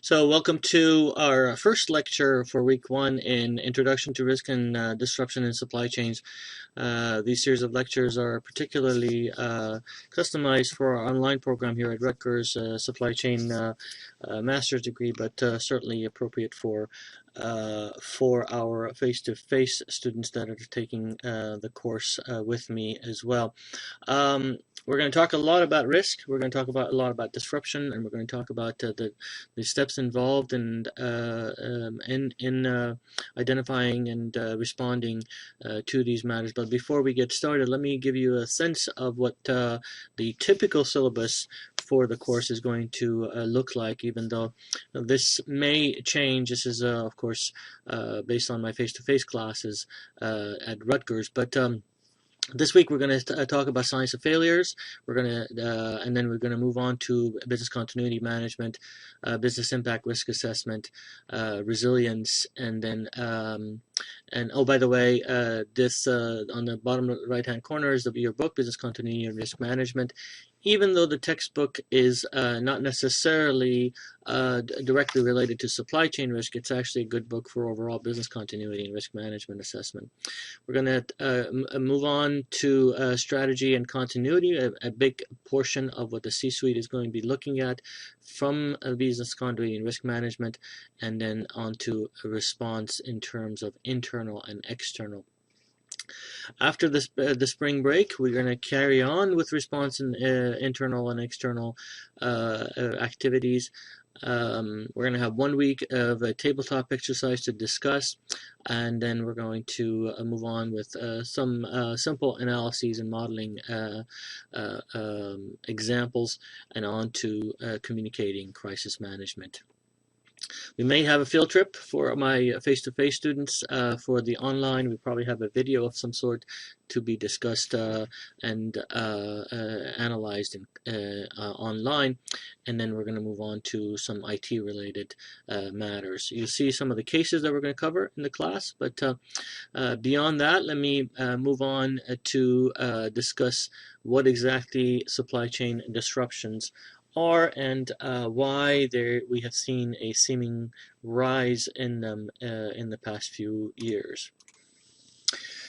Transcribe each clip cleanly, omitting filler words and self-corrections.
So, welcome to our first lecture for week one in Introduction to Risk and Disruption in Supply Chains. These series of lectures are particularly customized for our online program here at Rutgers Supply Chain Master's degree, but certainly appropriate for our face-to-face students that are taking the course with me as well. We're going to talk a lot about risk. We're going to talk a lot about disruption, and we're going to talk about the steps involved in identifying and responding to these matters. But before we get started, let me give you a sense of what the typical syllabus for the course is going to look like, even though this may change. This is, of course, based on my face-to-face classes at Rutgers, but this week we're going to talk about science of failures. We're going to, and then we're going to move on to business continuity management, business impact risk assessment, resilience, and then, and oh, by the way, this on the bottom right-hand corner is your book, Business Continuity and Risk Management. Even though the textbook is not necessarily directly related to supply chain risk, it's actually a good book for overall business continuity and risk management assessment. We're going to move on to strategy and continuity, a big portion of what the C-suite is going to be looking at from business continuity and risk management, and then on to a response in terms of internal and external. After the spring break, we're going to carry on with response in internal and external activities. We're going to have 1 week of a tabletop exercise to discuss, and then we're going to move on with some simple analyses and modeling examples, and on to communicating crisis management. We may have a field trip for my face-to-face students. For the online, we probably have a video of some sort to be discussed and analyzed online, and then we're going to move on to some IT-related matters. You'll see some of the cases that we're going to cover in the class, but beyond that, let me move on to discuss what exactly supply chain disruptions are, and why we have seen a seeming rise in them in the past few years.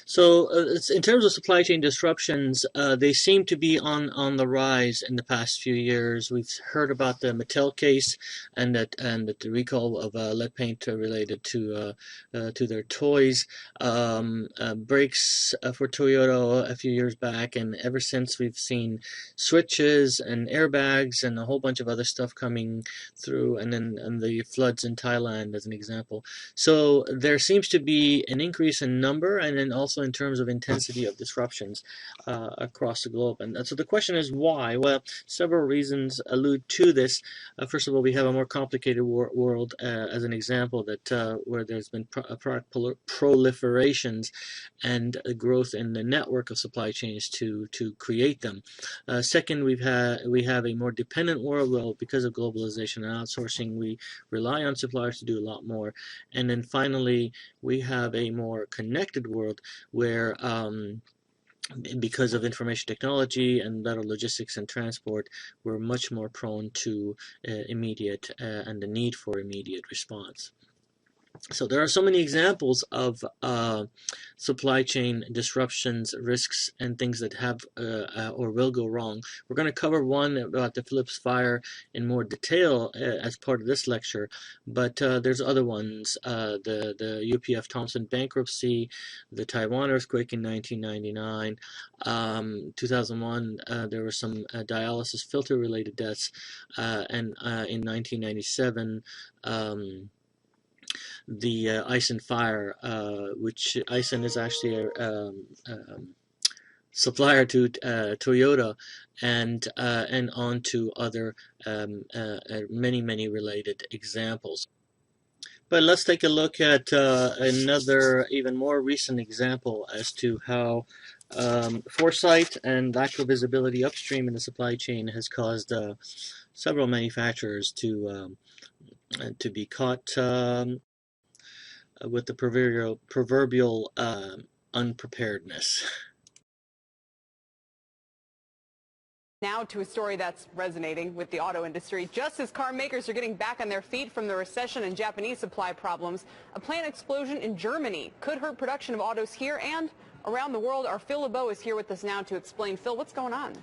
So in terms of supply chain disruptions, they seem to be on the rise in the past few years. We've heard about the Mattel case and the recall of lead paint related to their toys, brakes for Toyota a few years back, and ever since we've seen switches and airbags and a whole bunch of other stuff coming through, and then the floods in Thailand as an example. So there seems to be an increase in number, and then also in terms of intensity of disruptions across the globe. And so the question is why? Well, several reasons allude to this. First of all, we have a more complicated world, as an example, that where there's been product proliferations and a growth in the network of supply chains to create them. Second, we have a more dependent world. Well, because of globalization and outsourcing, we rely on suppliers to do a lot more. And then finally, we have a more connected world where because of information technology and better logistics and transport, we're much more prone to immediate and the need for immediate response. So there are so many examples of supply chain disruptions, risks, and things that have or will go wrong. We're going to cover one about the Philips fire in more detail as part of this lecture, but there's other ones, the UPF Thomson bankruptcy, the Taiwan earthquake in 1999, 2001, there were some dialysis filter related deaths, and in 1997, the Aisin fire, which Aisin is actually a supplier to Toyota, and on to other many related examples. But let's take a look at another even more recent example as to how foresight and lack of visibility upstream in the supply chain has caused several manufacturers to be caught with the proverbial unpreparedness. Now to a story that's resonating with the auto industry. Just as car makers are getting back on their feet from the recession and Japanese supply problems, a plant explosion in Germany could hurt production of autos here and around the world. Our Phil LeBeau is here with us now to explain. Phil, what's going on?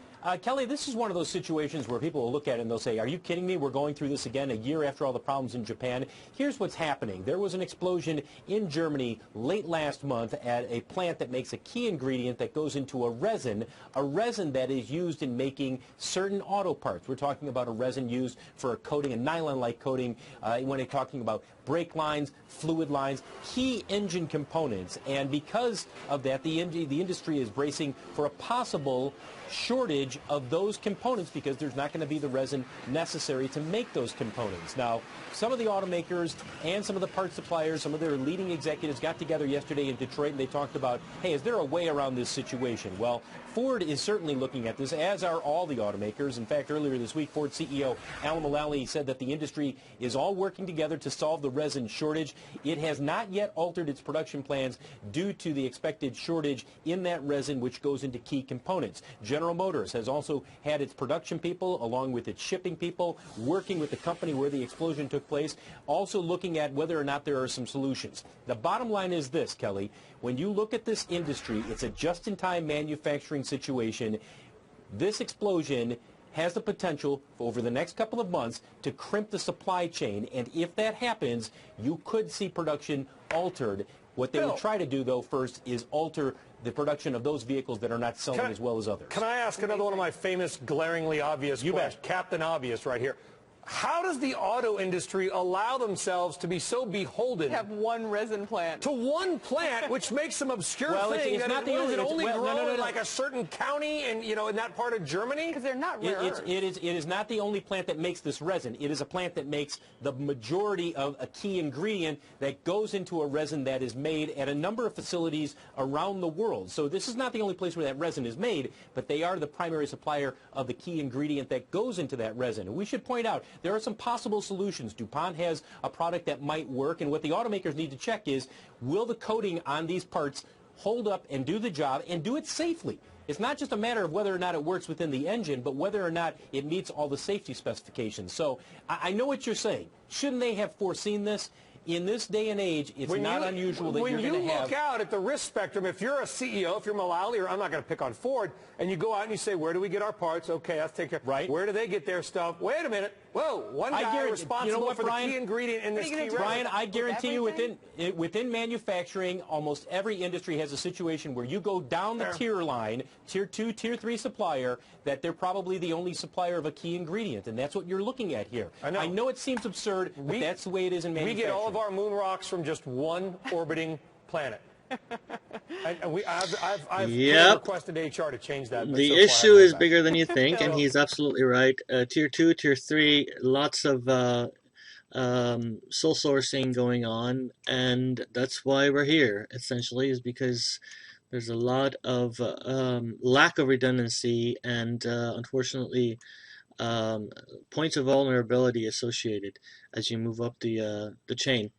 Kelly, this is one of those situations where people will look at it and they'll say, are you kidding me? We're going through this again a year after all the problems in Japan. Here's what's happening. There was an explosion in Germany late last month at a plant that makes a key ingredient that goes into a resin that is used in making certain auto parts. We're talking about a resin used for a coating, a nylon-like coating, when we're talking about brake lines, fluid lines, key engine components. And because of that, the industry is bracing for a possible shortage of those components because there's not going to be the resin necessary to make those components. Now, some of the automakers and some of the parts suppliers, some of their leading executives got together yesterday in Detroit and they talked about, hey, is there a way around this situation? Well, Ford is certainly looking at this, as are all the automakers. In fact, earlier this week, Ford CEO Alan Mulally said that the industry is all working together to solve the resin shortage. It has not yet altered its production plans due to the expected shortage in that resin, which goes into key components. General Motors has also had its production people, along with its shipping people, working with the company where the explosion took place, also looking at whether or not there are some solutions. The bottom line is this, Kelly. When you look at this industry, it's a just-in-time manufacturing situation. This explosion has the potential over the next couple of months to crimp the supply chain, and if that happens, you could see production altered. What they would try to do, though, first is alter the production of those vehicles that are not selling as well as others. Can I ask another one of my famous glaringly obvious questions? Captain Obvious right here. How does the auto industry allow themselves to be so beholden? Have one resin plant. To one plant, which makes some obscure thing it's that not the only, only grow in like a certain county and, you know, in that part of Germany? Because they're not rare earths. It is not the only plant that makes this resin. It is a plant that makes the majority of a key ingredient that goes into a resin that is made at a number of facilities around the world. So this is not the only place where that resin is made, but they are the primary supplier of the key ingredient that goes into that resin. And we should point out, there are some possible solutions. DuPont has a product that might work, and what the automakers need to check is, will the coating on these parts hold up and do the job and do it safely? It's not just a matter of whether or not it works within the engine, but whether or not it meets all the safety specifications. So I know what you're saying. Shouldn't they have foreseen this? In this day and age, it's not unusual that you're going to have... When you look out at the risk spectrum, if you're a CEO, if you're Mulally, or I'm not going to pick on Ford, and you go out and you say, where do we get our parts? Okay, let's take care. Right. Where do they get their stuff? Wait a minute. Whoa, one guy responsible for the key ingredient in this key resin. Brian, I guarantee you within manufacturing, almost every industry has a situation where you go down the tier line, tier 2, tier 3 supplier, that they're probably the only supplier of a key ingredient, and that's what you're looking at here. I know it seems absurd, but that's the way it is in manufacturing. We get all of our moon rocks from just one orbiting planet. I've requested HR to change that. The issue is bigger than you think, and he's absolutely right. Tier 2, Tier 3, lots of sole sourcing going on, and that's why we're here, essentially, is because there's a lot of lack of redundancy and, unfortunately, points of vulnerability associated as you move up the chain.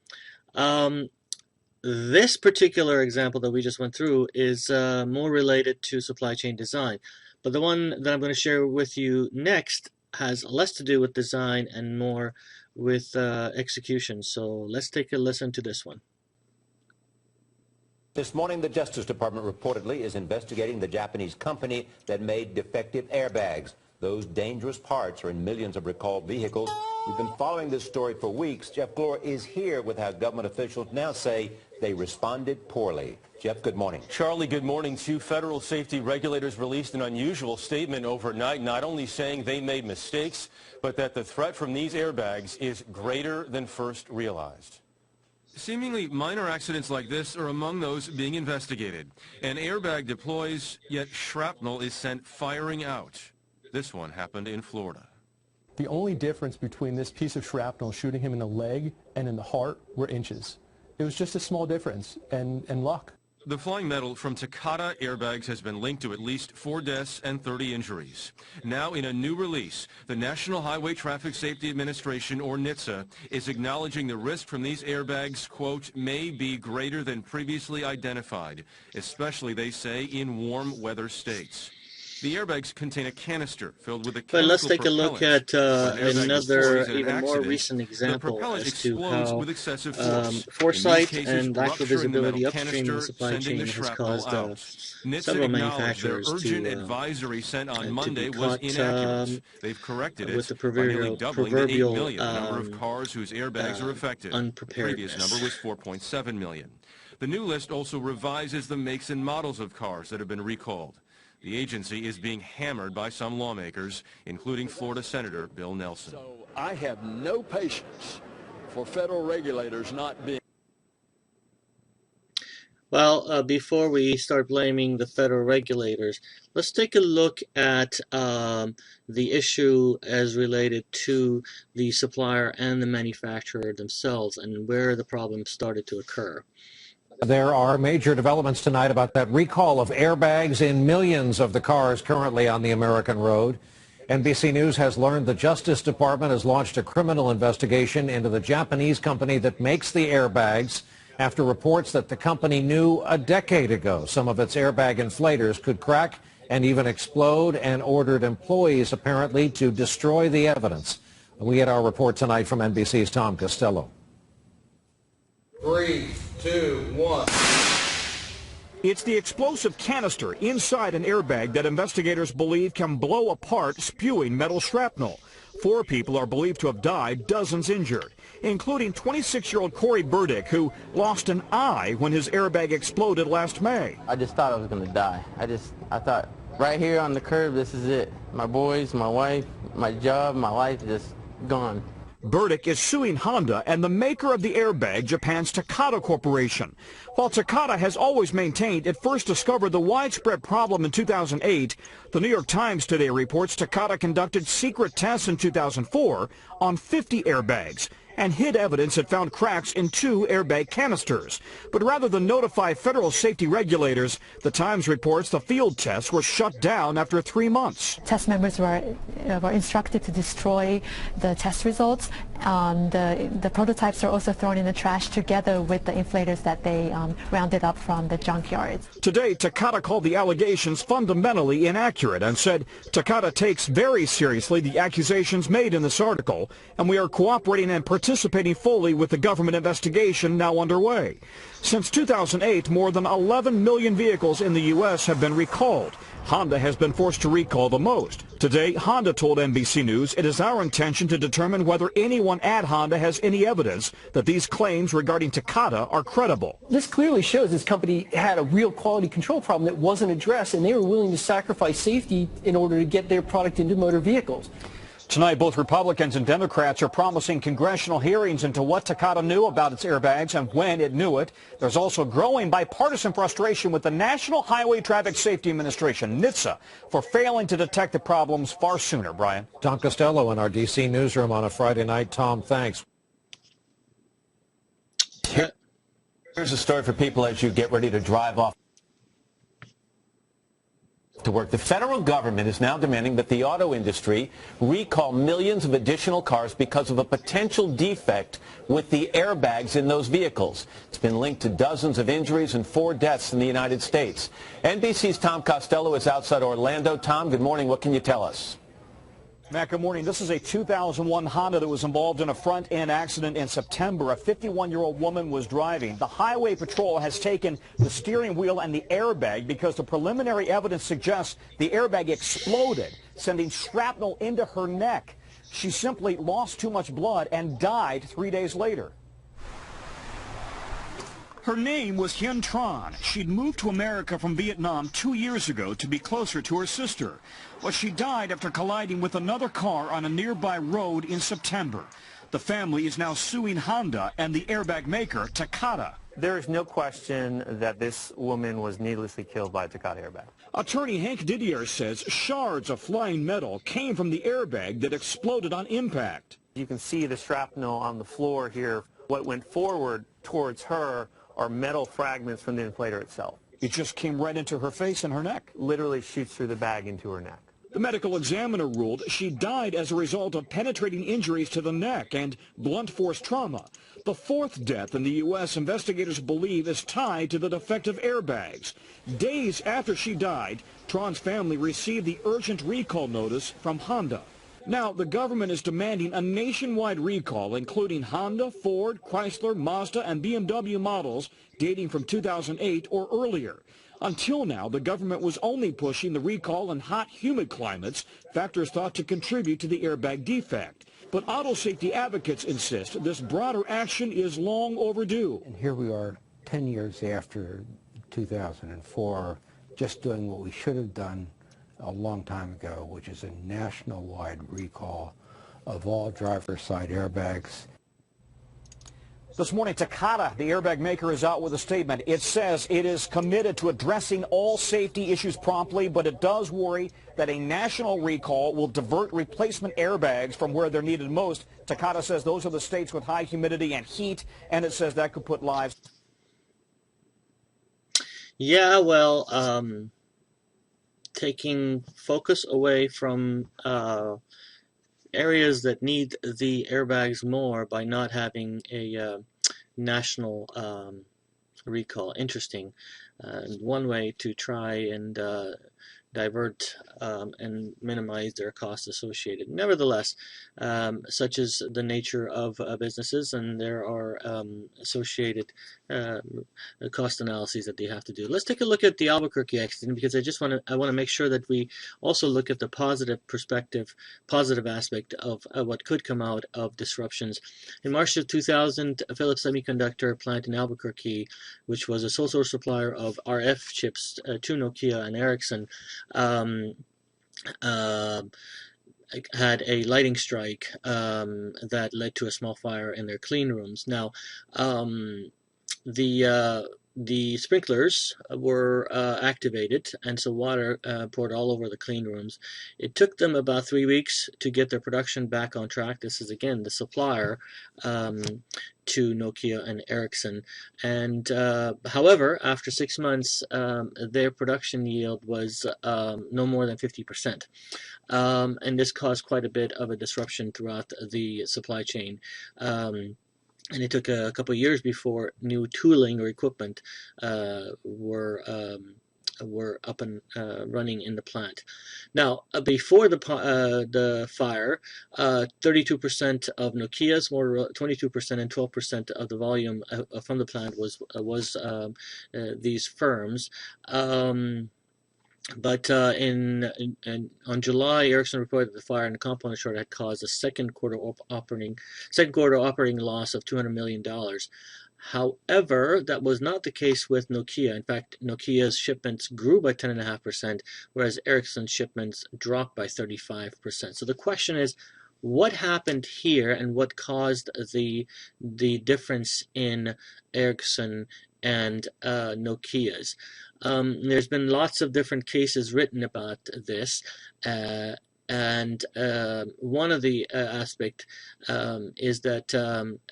This particular example that we just went through is more related to supply chain design. But the one that I'm going to share with you next has less to do with design and more with execution. So let's take a listen to this one. This morning, the Justice Department reportedly is investigating the Japanese company that made defective airbags. Those dangerous parts are in millions of recalled vehicles. We've been following this story for weeks. Jeff Glor is here with how government officials now say they responded poorly. Jeff, good morning. Charlie, good morning. Two federal safety regulators released an unusual statement overnight, not only saying they made mistakes, but that the threat from these airbags is greater than first realized. Seemingly minor accidents like this are among those being investigated. An airbag deploys, yet shrapnel is sent firing out. This one happened in Florida. The only difference between this piece of shrapnel shooting him in the leg and in the heart were inches. It was just a small difference, and luck. The flying metal from Takata airbags has been linked to at least 4 deaths and 30 injuries. Now, in a new release, the National Highway Traffic Safety Administration, or NHTSA, is acknowledging the risk from these airbags, quote, may be greater than previously identified, especially, they say, in warm weather states. The airbags contain a canister filled with a But chemical let's take a look at another, in an even more accident, recent the example propellant as to explodes how with excessive force. foresight in these cases, and lack of rupturing the visibility metal upstream in the canister, supply sending chain the has shrapnel caused out. NHTSA several acknowledged their manufacturers urgent to advisory sent on be Monday was caught inaccurate. They've corrected with it the by nearly doubling the 8 million number of cars whose airbags are affected. The previous unpreparedness. number was 4.7 million. The new list also revises the makes and models of cars that have been recalled. The agency is being hammered by some lawmakers, including Florida Senator Bill Nelson. So I have no patience for federal regulators not being... Well, before we start blaming the federal regulators, let's take a look at the issue as related to the supplier and the manufacturer themselves and where the problem started to occur. There are major developments tonight about that recall of airbags in millions of the cars currently on the American road. NBC News has learned the Justice Department has launched a criminal investigation into the Japanese company that makes the airbags after reports that the company knew a decade ago some of its airbag inflators could crack and even explode, and ordered employees apparently to destroy the evidence. We get our report tonight from NBC's Tom Costello. 3, 2, 1. It's the explosive canister inside an airbag that investigators believe can blow apart, spewing metal shrapnel. 4 people are believed to have died, dozens injured, including 26-year-old Corey Burdick, who lost an eye when his airbag exploded last May. I just thought I was going to die. I thought, right here on the curb, this is it. My boys, my wife, my job, my life just gone. Burdick is suing Honda and the maker of the airbag, Japan's Takata Corporation. While Takata has always maintained it first discovered the widespread problem in 2008, the New York Times today reports Takata conducted secret tests in 2004 on 50 airbags and hid evidence that found cracks in 2 airbag canisters. But rather than notify federal safety regulators, the Times reports the field tests were shut down after 3 months. Test members were instructed to destroy the test results. The prototypes are also thrown in the trash together with the inflators that they rounded up from the junkyards. Today, Takata called the allegations fundamentally inaccurate and said Takata takes very seriously the accusations made in this article, and we are cooperating and participating fully with the government investigation now underway. Since 2008, more than 11 million vehicles in the U.S. have been recalled. Honda has been forced to recall the most. Today, Honda told NBC News it is our intention to determine whether anyone at Honda has any evidence that these claims regarding Takata are credible. This clearly shows this company had a real quality control problem that wasn't addressed, and they were willing to sacrifice safety in order to get their product into motor vehicles. Tonight, both Republicans and Democrats are promising congressional hearings into what Takata knew about its airbags and when it knew it. There's also growing bipartisan frustration with the National Highway Traffic Safety Administration, NHTSA, for failing to detect the problems far sooner. Brian. Tom Costello in our D.C. newsroom on a Friday night. Tom, thanks. Here's a story for people as you get ready to drive off to work. The federal government is now demanding that the auto industry recall millions of additional cars because of a potential defect with the airbags in those vehicles. It's been linked to dozens of injuries and 4 deaths in the United States. NBC's Tom Costello is outside Orlando. Tom, good morning. What can you tell us? Matt, good morning. This is a 2001 Honda that was involved in a front-end accident in September. A 51-year-old woman was driving. The Highway Patrol has taken the steering wheel and the airbag because the preliminary evidence suggests the airbag exploded, sending shrapnel into her neck. She simply lost too much blood and died 3 days later. Her name was Hien Tran. She'd moved to America from Vietnam 2 years ago to be closer to her sister. Well, she died after colliding with another car on a nearby road in September. The family is now suing Honda and the airbag maker, Takata. There is no question that this woman was needlessly killed by a Takata airbag. Attorney Hank Didier says shards of flying metal came from the airbag that exploded on impact. You can see the shrapnel on the floor here. What went forward towards her are metal fragments from the inflator itself. It just came right into her face and her neck. Literally shoots through the bag into her neck. The medical examiner ruled she died as a result of penetrating injuries to the neck and blunt force trauma. The fourth death in the U.S. investigators believe is tied to the defective airbags. Days after she died, Tron's family received the urgent recall notice from Honda. Now, the government is demanding a nationwide recall, including Honda, Ford, Chrysler, Mazda, and BMW models dating from 2008 or earlier. Until now, the government was only pushing the recall in hot, humid climates, factors thought to contribute to the airbag defect. But auto safety advocates insist this broader action is long overdue. And here we are 10 years after 2004, just doing what we should have done a long time ago, which is a national-wide recall of all driver's side airbags. This morning, Takata, the airbag maker, is out with a statement. It says it is committed to addressing all safety issues promptly, but it does worry that a national recall will divert replacement airbags from where they're needed most. Takata says those are the states with high humidity and heat, and it says that could put lives. Yeah, well, taking focus away from areas that need the airbags more by not having a national recall. Interesting. One way to try and divert and minimize their costs associated. Nevertheless, such is the nature of businesses, and there are associated cost analyses that they have to do. Let's take a look at the Albuquerque accident, because I want to make sure that we also look at the positive perspective, positive aspect of what could come out of disruptions. In March of 2000, Philips Semiconductor plant in Albuquerque, which was a sole source supplier of RF chips to Nokia and Ericsson, had a lighting strike that led to a small fire in their clean rooms. Now, the sprinklers were activated, and so water poured all over the clean rooms. It took them about 3 weeks to get their production back on track. This is, again, the supplier to Nokia and Ericsson. And however, after 6 months, their production yield was no more than 50%. And this caused quite a bit of a disruption throughout the supply chain. And it took a couple of years before new tooling or equipment were up and running in the plant. Now, before the fire, 32% of Nokia's, 22% and 12% of the volume from the plant was these firms. But on July, Ericsson reported that the fire and the component short had caused a second quarter operating loss of $200 million. However, that was not the case with Nokia. In fact, Nokia's shipments grew by 10.5%, whereas Ericsson's shipments dropped by 35%. So the question is, what happened here, and what caused the difference in Ericsson and Nokia's? There's been lots of different cases written about this, and one of the aspect is that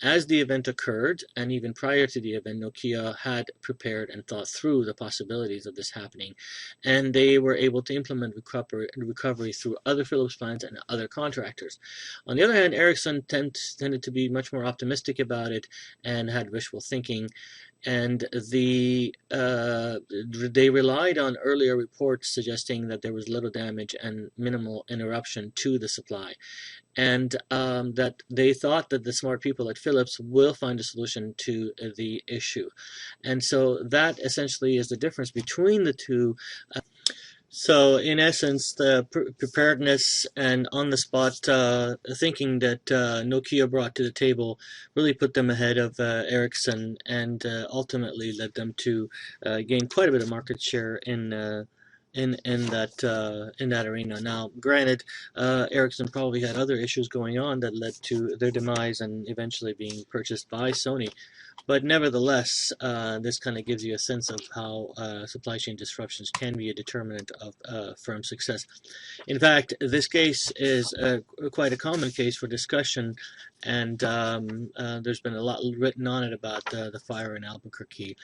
as the event occurred, and even prior to the event, Nokia had prepared and thought through the possibilities of this happening, and they were able to implement recovery through other Philips plants and other contractors. On the other hand, Ericsson tended to be much more optimistic about it and had wishful thinking, and they relied on earlier reports suggesting that there was little damage and minimal interruption to the supply, and that they thought that the smart people at Philips will find a solution to the issue. And so that essentially is the difference between the two. So in essence, the preparedness and on-the-spot thinking that Nokia brought to the table really put them ahead of Ericsson, and ultimately led them to gain quite a bit of market share in that arena. Now, granted, Ericsson probably had other issues going on that led to their demise and eventually being purchased by Sony. But nevertheless, this kind of gives you a sense of how supply chain disruptions can be a determinant of firm success. In fact, this case is quite a common case for discussion, and there's been a lot written on it about the fire in Albuquerque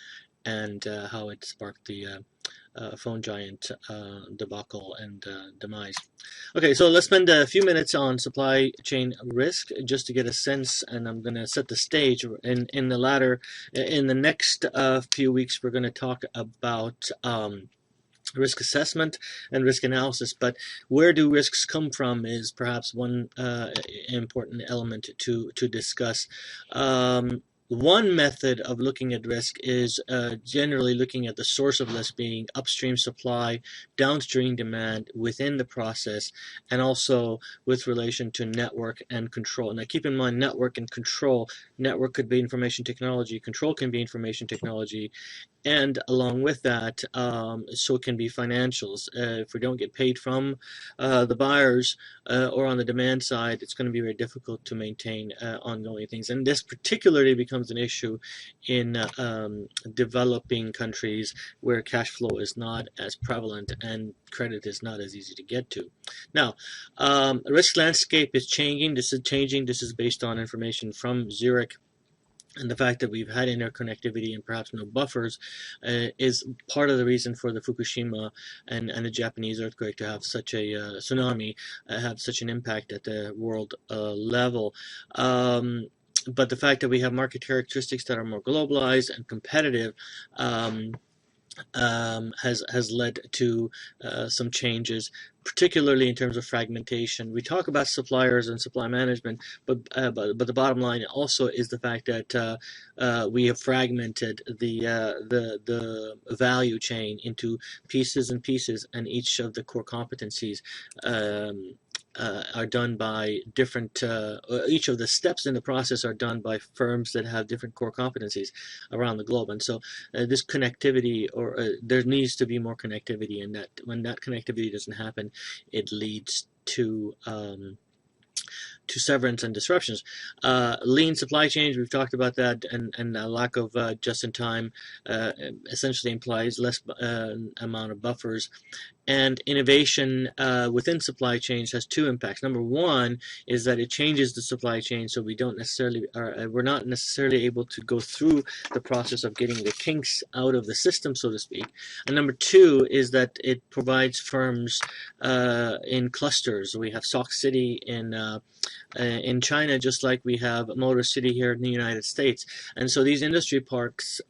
and how it sparked the phone giant debacle and demise. Okay, so let's spend a few minutes on supply chain risk just to get a sense, and I'm going to set the stage. In the next few weeks, we're going to talk about risk assessment and risk analysis, but where do risks come from is perhaps one important element to discuss. One method of looking at risk is generally looking at the source of risk being upstream supply, downstream demand within the process, and also with relation to network and control. Now keep in mind, network and control. Network could be information technology, control can be information technology, and along with that, so can be financials. If we don't get paid from the buyers or on the demand side, it's going to be very difficult to maintain ongoing things. And this particularly becomes an issue in developing countries where cash flow is not as prevalent and credit is not as easy to get to. Now, risk landscape is changing. This is based on information from Zurich. And the fact that we've had interconnectivity and perhaps no buffers is part of the reason for the Fukushima and the Japanese earthquake to have such a tsunami, have such an impact at the world level. But the fact that we have market characteristics that are more globalized and competitive has led to some changes, particularly in terms of fragmentation. We talk about suppliers and supply management, but the bottom line also is the fact that we have fragmented the value chain into pieces, and each of the core competencies are done by different, each of the steps in the process are done by firms that have different core competencies around the globe. And so this connectivity, or there needs to be more connectivity, and that when that connectivity doesn't happen, it leads to severance and disruptions. Lean supply chains, we've talked about that, and a lack of just-in-time essentially implies less amount of buffers. And innovation within supply chains has two impacts. Number one is that it changes the supply chain, so we're not necessarily able to go through the process of getting the kinks out of the system, so to speak. And number two is that it provides firms in clusters. We have Sock City in China, just like we have Motor City here in the United States. And so these industry parks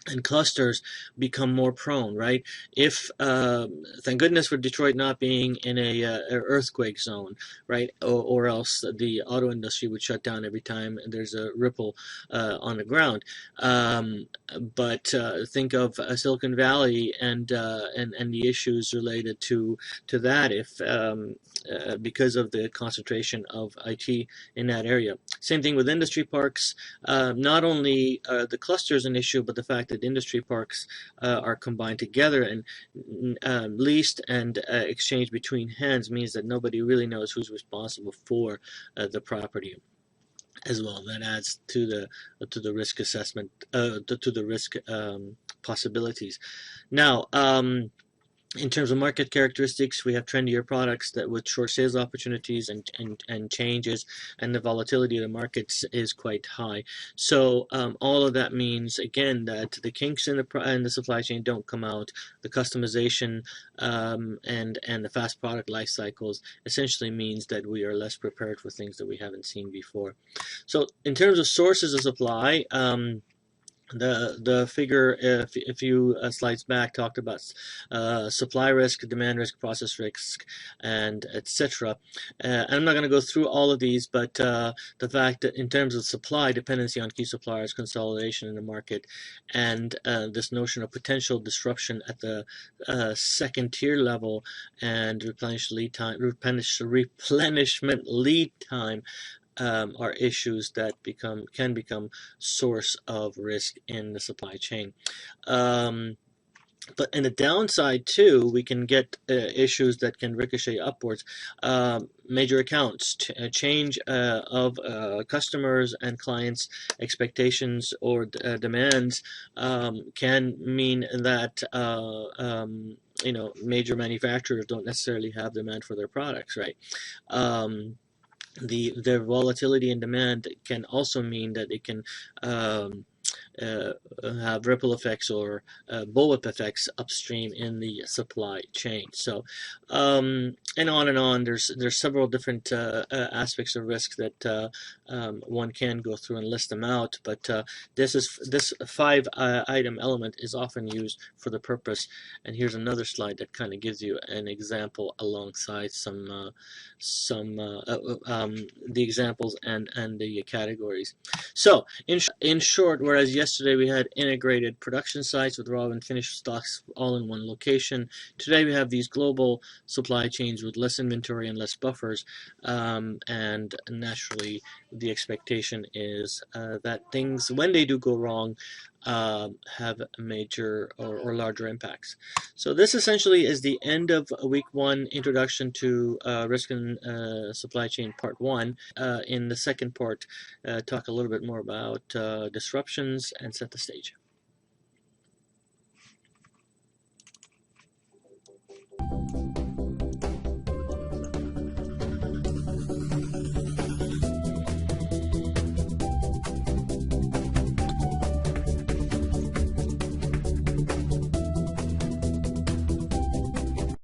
and clusters become more prone, right? If thank goodness for Detroit not being in a earthquake zone, right? Or else the auto industry would shut down every time there's a ripple on the ground. But think of Silicon Valley and the issues related to that, if because of the concentration of IT in that area. Same thing with industry parks. Not only the clusters an issue, but the fact that industry parks are combined together and leased and exchanged between hands means that nobody really knows who's responsible for the property as well. That adds to the risk assessment, to the risk possibilities. Now, in terms of market characteristics, we have trendier products that with short sales opportunities and changes, and the volatility of the markets is quite high. So all of that means, again, that the kinks in the supply chain don't come out. The customization and the fast product life cycles essentially means that we are less prepared for things that we haven't seen before. So in terms of sources of supply, the figure a few slides back talked about supply risk, demand risk, process risk, and etc. I'm not going to go through all of these, but the fact that in terms of supply, dependency on key suppliers, consolidation in the market, and this notion of potential disruption at the second tier level and replenishment lead time are issues that can become source of risk in the supply chain. But in the downside too, we can get issues that can ricochet upwards. Major accounts, change of customers and clients' expectations or demands can mean that major manufacturers don't necessarily have demand for their products, right? Their volatility in demand can also mean that it can have ripple effects or bullwhip effects upstream in the supply chain. So, and on. There's several different aspects of risk that one can go through and list them out. But this 5 item element is often used for the purpose. And here's another slide that kind of gives you an example alongside the examples and the categories. So in short, whereas yesterday we had integrated production sites with raw and finished stocks all in one location, today we have these global supply chains with less inventory and less buffers, and naturally the expectation is that things, when they do go wrong, have major or larger impacts. So this essentially is the end of week 1 introduction to risk and supply chain part 1. In the second part, talk a little bit more about disruptions and set the stage.